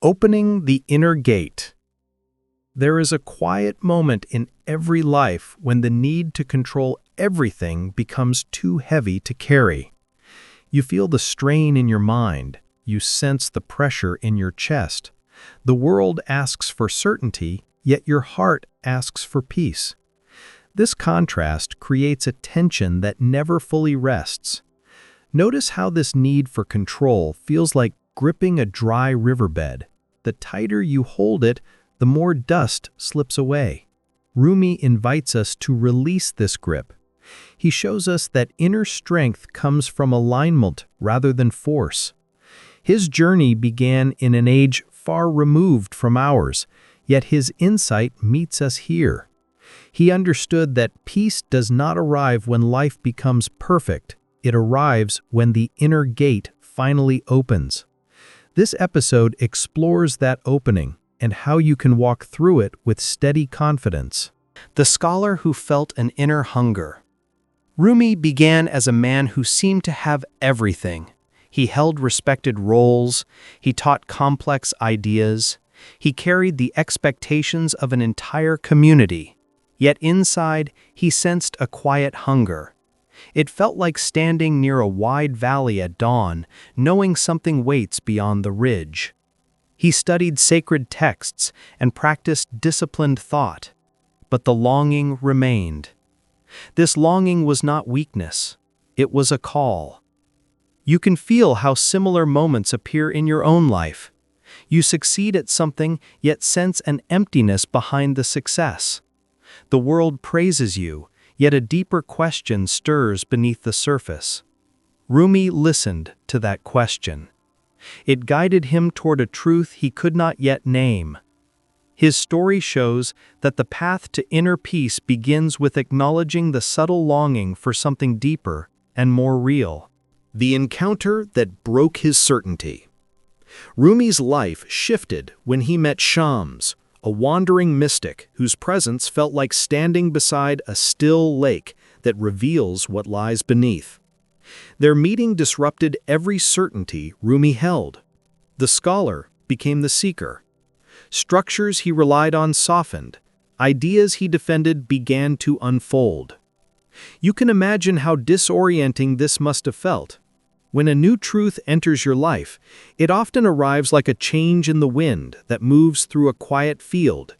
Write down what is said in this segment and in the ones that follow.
Opening the inner gate. There is a quiet moment in every life when the need to control everything becomes too heavy to carry. You feel the strain in your mind. You sense the pressure in your chest. The world asks for certainty, yet your heart asks for peace. This contrast creates a tension that never fully rests. Notice how this need for control feels like gripping a dry riverbed. The tighter you hold it, the more dust slips away. Rumi invites us to release this grip. He shows us that inner strength comes from alignment rather than force. His journey began in an age far removed from ours, yet his insight meets us here. He understood that peace does not arrive when life becomes perfect. It arrives when the inner gate finally opens. This episode explores that opening and how you can walk through it with steady confidence. The scholar who felt an inner hunger. Rumi began as a man who seemed to have everything. He held respected roles, he taught complex ideas, he carried the expectations of an entire community. Yet inside, he sensed a quiet hunger. It felt like standing near a wide valley at dawn, knowing something waits beyond the ridge. He studied sacred texts and practiced disciplined thought, but the longing remained. This longing was not weakness, it was a call. You can feel how similar moments appear in your own life. You succeed at something, yet sense an emptiness behind the success. The world praises you, yet a deeper question stirs beneath the surface. Rumi listened to that question. It guided him toward a truth he could not yet name. His story shows that the path to inner peace begins with acknowledging the subtle longing for something deeper and more real. The encounter that broke his certainty. Rumi's life shifted when he met Shams, a wandering mystic whose presence felt like standing beside a still lake that reveals what lies beneath. Their meeting disrupted every certainty Rumi held. The scholar became the seeker. Structures he relied on softened. Ideas he defended began to unfold. You can imagine how disorienting this must have felt. When a new truth enters your life, it often arrives like a change in the wind that moves through a quiet field.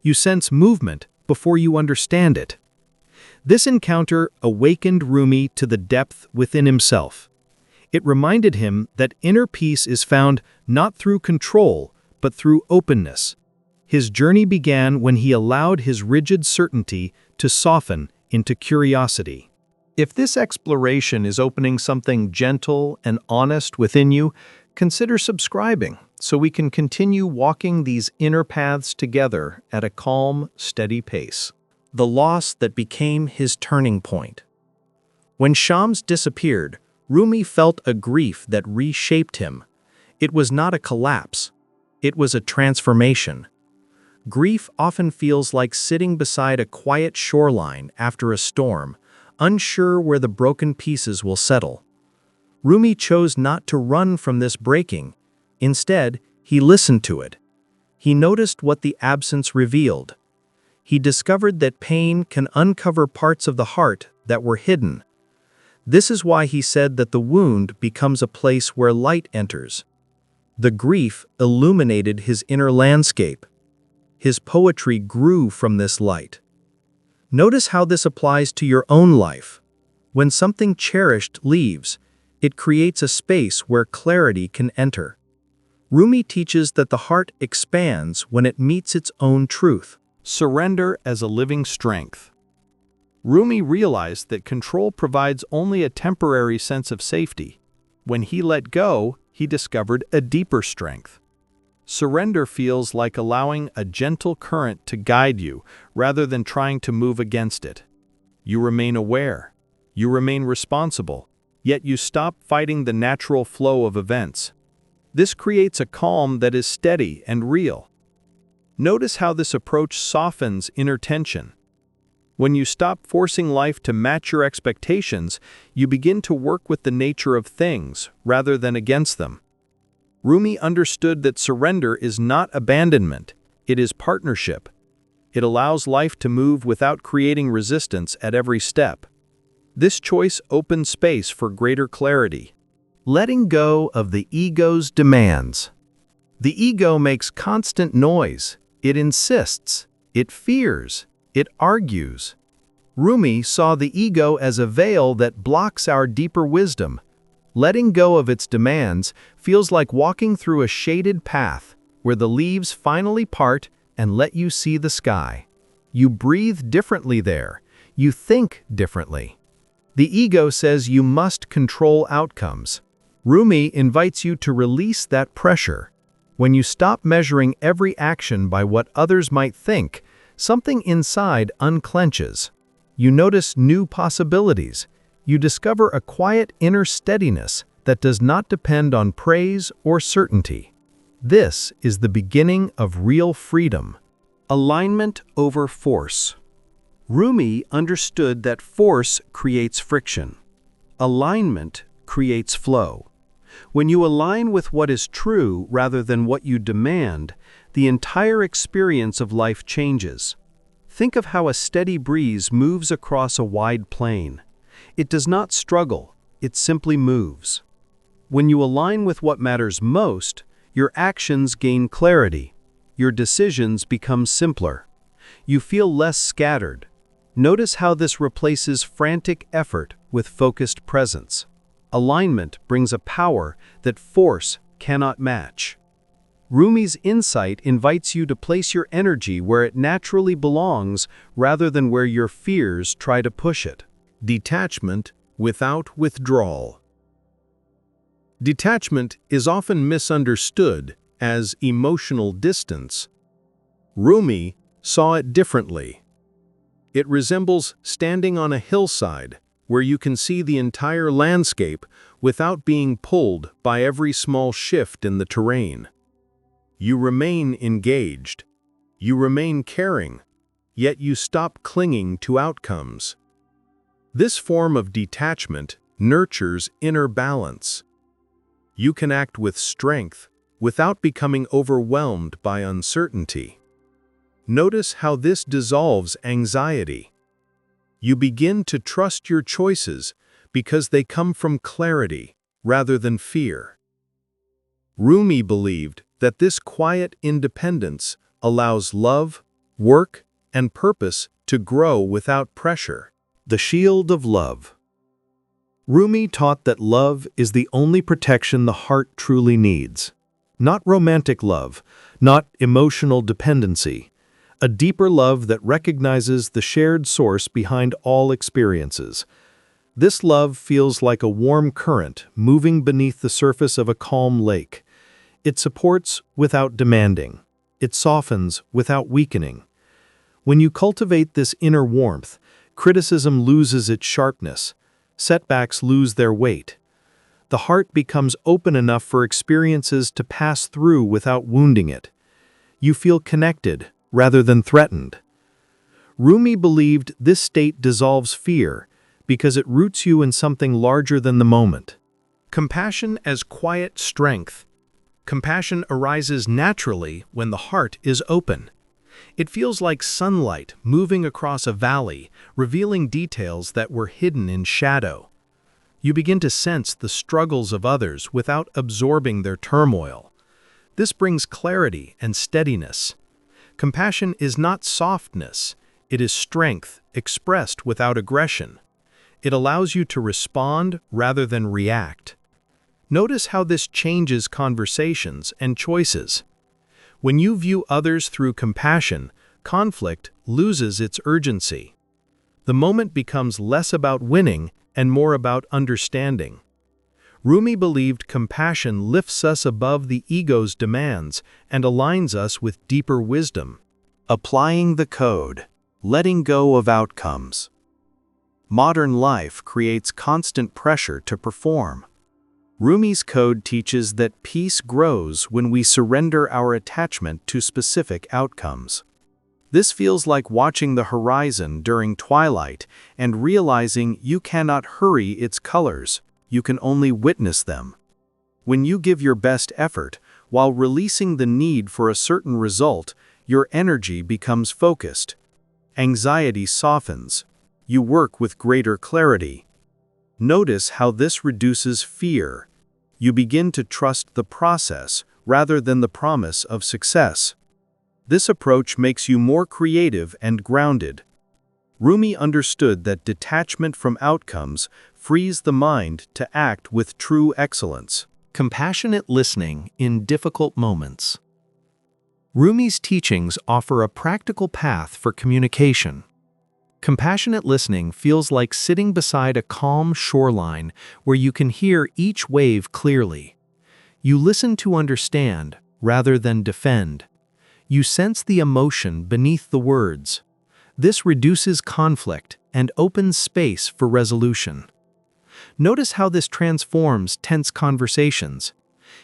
You sense movement before you understand it. This encounter awakened Rumi to the depth within himself. It reminded him that inner peace is found not through control, but through openness. His journey began when he allowed his rigid certainty to soften into curiosity. If this exploration is opening something gentle and honest within you, consider subscribing so we can continue walking these inner paths together at a calm, steady pace. The loss that became his turning point. When Shams disappeared, Rumi felt a grief that reshaped him. It was not a collapse. It was a transformation. Grief often feels like sitting beside a quiet shoreline after a storm, unsure where the broken pieces will settle. Rumi chose not to run from this breaking. Instead, he listened to it. He noticed what the absence revealed. He discovered that pain can uncover parts of the heart that were hidden. This is why he said that the wound becomes a place where light enters. The grief illuminated his inner landscape. His poetry grew from this light. Notice how this applies to your own life. When something cherished leaves, it creates a space where clarity can enter. Rumi teaches that the heart expands when it meets its own truth. Surrender as a living strength. Rumi realized that control provides only a temporary sense of safety. When he let go, he discovered a deeper strength. Surrender feels like allowing a gentle current to guide you rather than trying to move against it. You remain aware. You remain responsible, yet you stop fighting the natural flow of events. This creates a calm that is steady and real. Notice how this approach softens inner tension. When you stop forcing life to match your expectations, you begin to work with the nature of things rather than against them. Rumi understood that surrender is not abandonment, it is partnership. It allows life to move without creating resistance at every step. This choice opens space for greater clarity. Letting go of the ego's demands. The ego makes constant noise. It insists. It fears. It argues. Rumi saw the ego as a veil that blocks our deeper wisdom. Letting go of its demands feels like walking through a shaded path where the leaves finally part and let you see the sky. You breathe differently there. You think differently. The ego says you must control outcomes. Rumi invites you to release that pressure. When you stop measuring every action by what others might think, something inside unclenches. You notice new possibilities. You discover a quiet inner steadiness that does not depend on praise or certainty. This is the beginning of real freedom. Alignment over force. Rumi understood that force creates friction. Alignment creates flow. When you align with what is true rather than what you demand, the entire experience of life changes. Think of how a steady breeze moves across a wide plain. It does not struggle, it simply moves. When you align with what matters most, your actions gain clarity. Your decisions become simpler. You feel less scattered. Notice how this replaces frantic effort with focused presence. Alignment brings a power that force cannot match. Rumi's insight invites you to place your energy where it naturally belongs rather than where your fears try to push it. Detachment without withdrawal. Detachment is often misunderstood as emotional distance. Rumi saw it differently. It resembles standing on a hillside where you can see the entire landscape without being pulled by every small shift in the terrain. You remain engaged. You remain caring, yet you stop clinging to outcomes. This form of detachment nurtures inner balance. You can act with strength without becoming overwhelmed by uncertainty. Notice how this dissolves anxiety. You begin to trust your choices because they come from clarity rather than fear. Rumi believed that this quiet independence allows love, work, and purpose to grow without pressure. The shield of love. Rumi taught that love is the only protection the heart truly needs. Not romantic love, not emotional dependency. A deeper love that recognizes the shared source behind all experiences. This love feels like a warm current moving beneath the surface of a calm lake. It supports without demanding. It softens without weakening. When you cultivate this inner warmth, criticism loses its sharpness. Setbacks lose their weight. The heart becomes open enough for experiences to pass through without wounding it. You feel connected rather than threatened. Rumi believed this state dissolves fear because it roots you in something larger than the moment. Compassion as quiet strength. Compassion arises naturally when the heart is open. It feels like sunlight moving across a valley, revealing details that were hidden in shadow. You begin to sense the struggles of others without absorbing their turmoil. This brings clarity and steadiness. Compassion is not softness, it is strength expressed without aggression. It allows you to respond rather than react. Notice how this changes conversations and choices. When you view others through compassion, conflict loses its urgency. The moment becomes less about winning and more about understanding. Rumi believed compassion lifts us above the ego's demands and aligns us with deeper wisdom. Applying the code, letting go of outcomes. Modern life creates constant pressure to perform. Rumi's code teaches that peace grows when we surrender our attachment to specific outcomes. This feels like watching the horizon during twilight and realizing you cannot hurry its colors, you can only witness them. When you give your best effort, while releasing the need for a certain result, your energy becomes focused. Anxiety softens. You work with greater clarity. Notice how this reduces fear. You begin to trust the process rather than the promise of success. This approach makes you more creative and grounded. Rumi understood that detachment from outcomes frees the mind to act with true excellence. Compassionate listening in difficult moments. Rumi's teachings offer a practical path for communication. Compassionate listening feels like sitting beside a calm shoreline where you can hear each wave clearly. You listen to understand rather than defend. You sense the emotion beneath the words. This reduces conflict and opens space for resolution. Notice how this transforms tense conversations.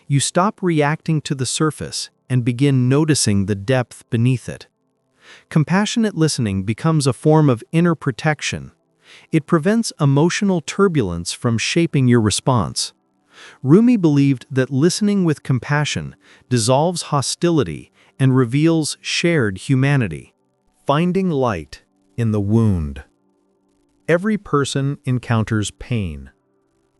You stop reacting to the surface and begin noticing the depth beneath it. Compassionate listening becomes a form of inner protection. It prevents emotional turbulence from shaping your response. Rumi believed that listening with compassion dissolves hostility and reveals shared humanity. Finding light in the wound. Every person encounters pain.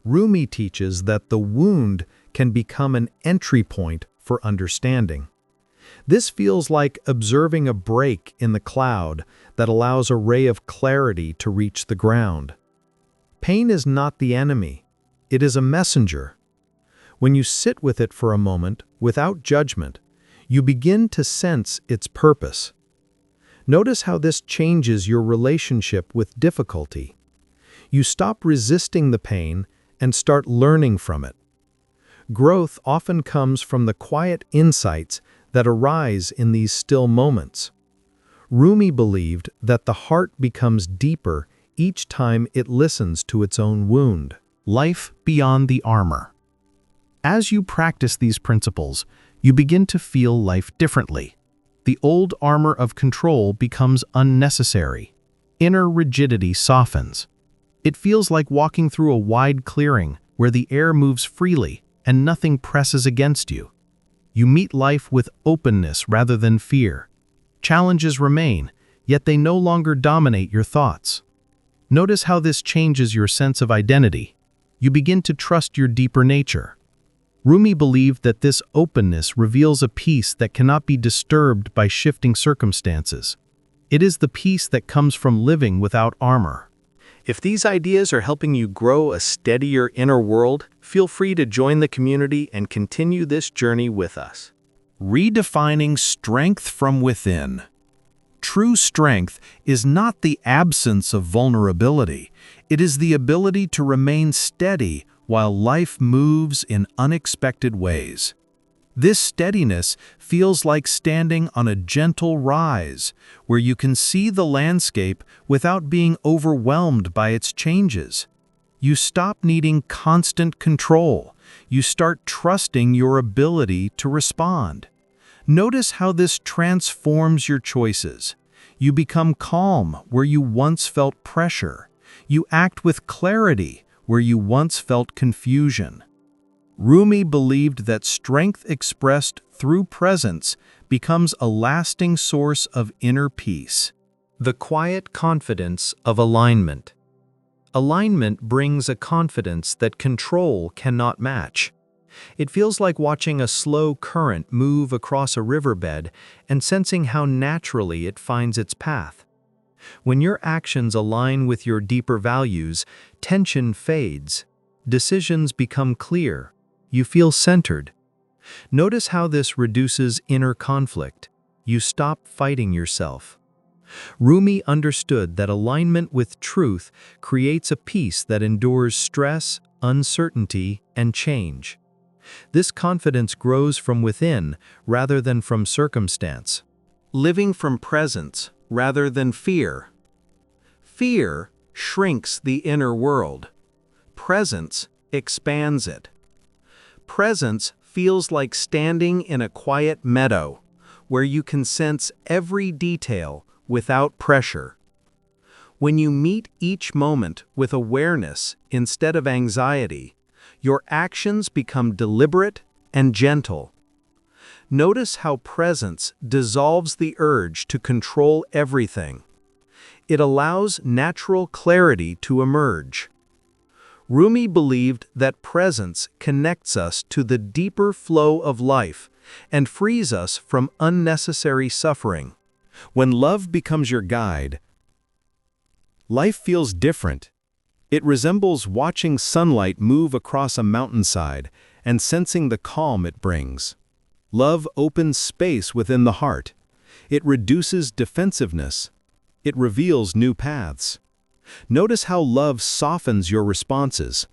Rumi teaches that the wound can become an entry point for understanding. This feels like observing a break in the cloud that allows a ray of clarity to reach the ground. Pain is not the enemy. It is a messenger. When you sit with it for a moment, without judgment, you begin to sense its purpose. Notice how this changes your relationship with difficulty. You stop resisting the pain and start learning from it. Growth often comes from the quiet insights that arise in these still moments. Rumi believed that the heart becomes deeper each time it listens to its own wound. Life beyond the armor. As you practice these principles, you begin to feel life differently. The old armor of control becomes unnecessary. Inner rigidity softens. It feels like walking through a wide clearing where the air moves freely and nothing presses against you. You meet life with openness rather than fear. Challenges remain, yet they no longer dominate your thoughts. Notice how this changes your sense of identity. You begin to trust your deeper nature. Rumi believed that this openness reveals a peace that cannot be disturbed by shifting circumstances. It is the peace that comes from living without armor. If these ideas are helping you grow a steadier inner world, feel free to join the community and continue this journey with us. Redefining strength from within. True strength is not the absence of vulnerability. It is the ability to remain steady while life moves in unexpected ways. This steadiness feels like standing on a gentle rise, where you can see the landscape without being overwhelmed by its changes. You stop needing constant control. You start trusting your ability to respond. Notice how this transforms your choices. You become calm where you once felt pressure. You act with clarity where you once felt confusion. Rumi believed that strength expressed through presence becomes a lasting source of inner peace. The quiet confidence of alignment. Alignment brings a confidence that control cannot match. It feels like watching a slow current move across a riverbed and sensing how naturally it finds its path. When your actions align with your deeper values, tension fades. Decisions become clear. You feel centered. Notice how this reduces inner conflict. You stop fighting yourself. Rumi understood that alignment with truth creates a peace that endures stress, uncertainty, and change. This confidence grows from within rather than from circumstance. Living from presence rather than fear. Fear shrinks the inner world. Presence expands it. Presence feels like standing in a quiet meadow, where you can sense every detail without pressure. When you meet each moment with awareness instead of anxiety, Your actions become deliberate and gentle. Notice how presence dissolves the urge to control everything. It allows natural clarity to emerge. Rumi believed that presence connects us to the deeper flow of life and frees us from unnecessary suffering. When love becomes your guide, life feels different. It resembles watching sunlight move across a mountainside and sensing the calm it brings. Love opens space within the heart. It reduces defensiveness. It reveals new paths. Notice how love softens your responses.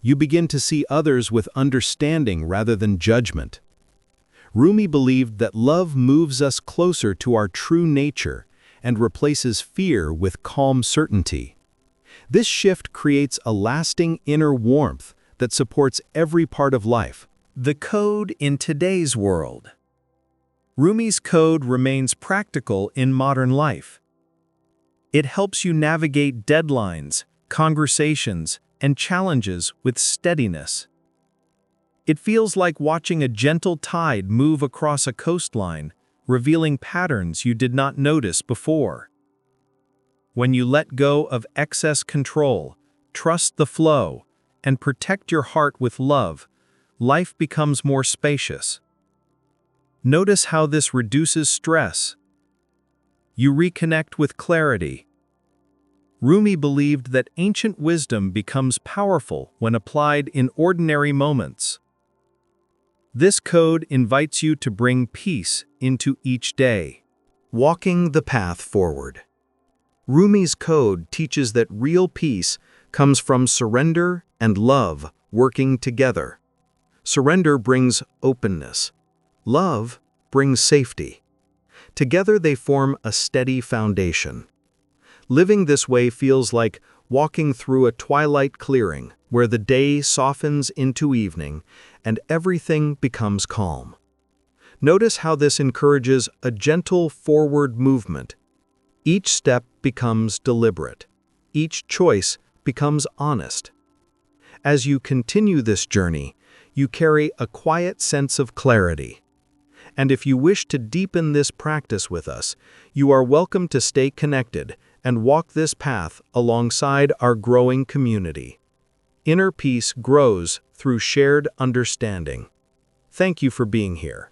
You begin to see others with understanding rather than judgment. Rumi believed that love moves us closer to our true nature and replaces fear with calm certainty. This shift creates a lasting inner warmth that supports every part of life. The code in today's world. Rumi's code remains practical in modern life. It helps you navigate deadlines, conversations, and challenges with steadiness. It feels like watching a gentle tide move across a coastline, revealing patterns you did not notice before. When you let go of excess control, trust the flow, and protect your heart with love, life becomes more spacious. Notice how this reduces stress. You reconnect with clarity. Rumi believed that ancient wisdom becomes powerful when applied in ordinary moments. This code invites you to bring peace into each day. Walking the path forward. Rumi's code teaches that real peace comes from surrender and love working together. Surrender brings openness. Love brings safety. Together they form a steady foundation. Living this way feels like walking through a twilight clearing where the day softens into evening and everything becomes calm. Notice how this encourages a gentle forward movement. Each step becomes deliberate. Each choice becomes honest. As you continue this journey, you carry a quiet sense of clarity. And if you wish to deepen this practice with us, you are welcome to stay connected and walk this path alongside our growing community. Inner peace grows through shared understanding. Thank you for being here.